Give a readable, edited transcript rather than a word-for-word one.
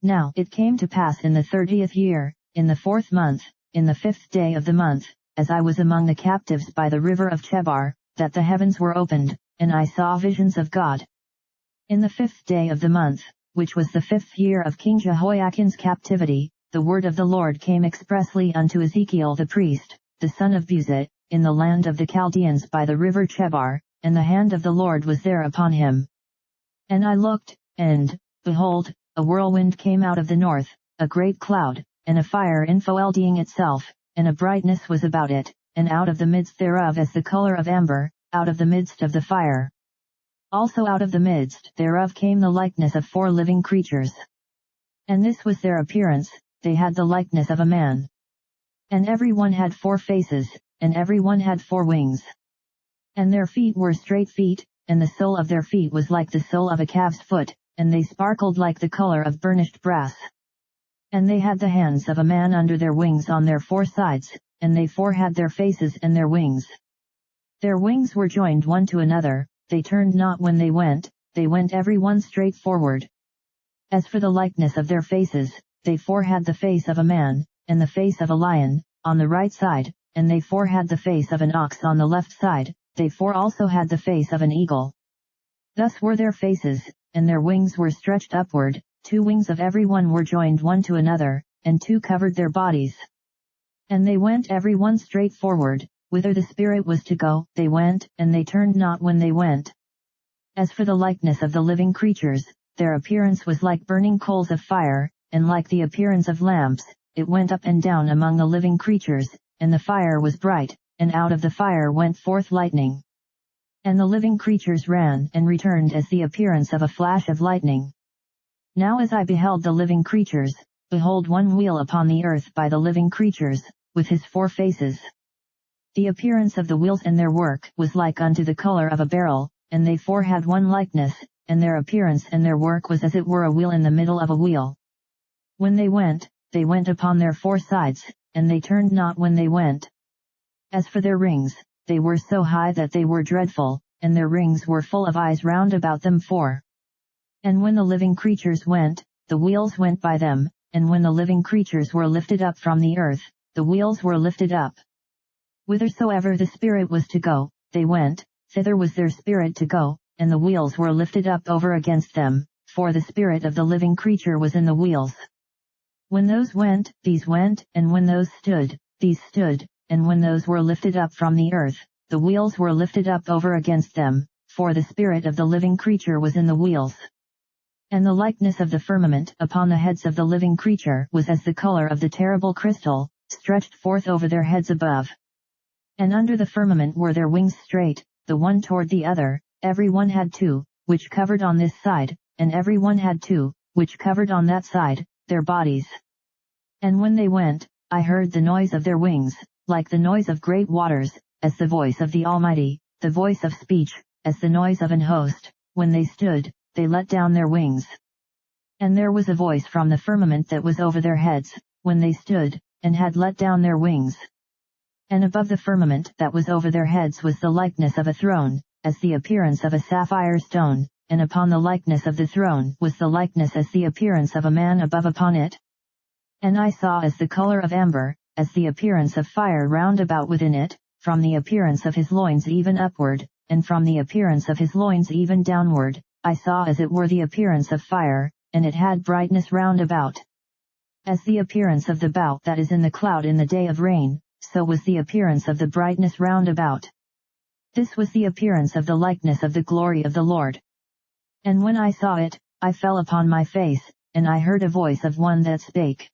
Now it came to pass in the 30th year, in the 4th month, in the 5th day of the month, as I was among the captives by the river of Chebar, that the heavens were opened, and I saw visions of God. In the 5th day of the month, which was the 5th year of King Jehoiachin's captivity, the word of the Lord came expressly unto Ezekiel the priest, the son of Buzit, in the land of the Chaldeans by the river Chebar, and the hand of the Lord was there upon him. And I looked, and, behold, a whirlwind came out of the north, a great cloud, and a fire enfolding itself, and a brightness was about it, and out of the midst thereof as the color of amber, out of the midst of the fire. Also out of the midst thereof came the likeness of 4 living creatures. And this was their appearance, they had the likeness of a man. And every one had 4 faces, and every one had 4 wings. And their feet were straight feet, and the sole of their feet was like the sole of a calf's foot, and they sparkled like the color of burnished brass. And they had the hands of a man under their wings on their 4 sides, and they 4 had their faces and their wings. Their wings were joined one to another, they turned not when they went every one straight forward. As for the likeness of their faces, they 4 had the face of a man, and the face of a lion, on the right side, and they 4 had the face of an ox on the left side, they 4 also had the face of an eagle. Thus were their faces, and their wings were stretched upward, 2 wings of every one were joined one to another, and 2 covered their bodies. And they went every one straight forward, whither the Spirit was to go, they went, and they turned not when they went. As for the likeness of the living creatures, their appearance was like burning coals of fire, and like the appearance of lamps, it went up and down among the living creatures, and the fire was bright, and out of the fire went forth lightning. And the living creatures ran and returned as the appearance of a flash of lightning. Now as I beheld the living creatures, behold one wheel upon the earth by the living creatures, with his 4 faces. The appearance of the wheels and their work was like unto the color of a beryl, and they 4 had one likeness, and their appearance and their work was as it were a wheel in the middle of a wheel. When they went upon their 4 sides, and they turned not when they went. As for their rings, they were so high that they were dreadful, and their rings were full of eyes round about them 4. And when the living creatures went, the wheels went by them, and when the living creatures were lifted up from the earth, the wheels were lifted up. Whithersoever the Spirit was to go, they went, thither was their spirit to go, and the wheels were lifted up over against them, for the spirit of the living creature was in the wheels. When those went, these went, and when those stood, these stood, and when those were lifted up from the earth, the wheels were lifted up over against them, for the spirit of the living creature was in the wheels. And the likeness of the firmament upon the heads of the living creature was as the color of the terrible crystal, stretched forth over their heads above. And under the firmament were their wings straight, the one toward the other, every one had 2, which covered on this side, and every one had 2, which covered on that side, their bodies. And when they went, I heard the noise of their wings, like the noise of great waters, as the voice of the Almighty, the voice of speech, as the noise of an host. When they stood, they let down their wings. And there was a voice from the firmament that was over their heads, when they stood, and had let down their wings. And above the firmament that was over their heads was the likeness of a throne, as the appearance of a sapphire stone, and upon the likeness of the throne was the likeness as the appearance of a man above upon it. And I saw as the color of amber, as the appearance of fire round about within it, from the appearance of his loins even upward, and from the appearance of his loins even downward, I saw as it were the appearance of fire, and it had brightness round about. As the appearance of the bow that is in the cloud in the day of rain, so was the appearance of the brightness round about. This was the appearance of the likeness of the glory of the Lord. And when I saw it, I fell upon my face, and I heard a voice of one that spake,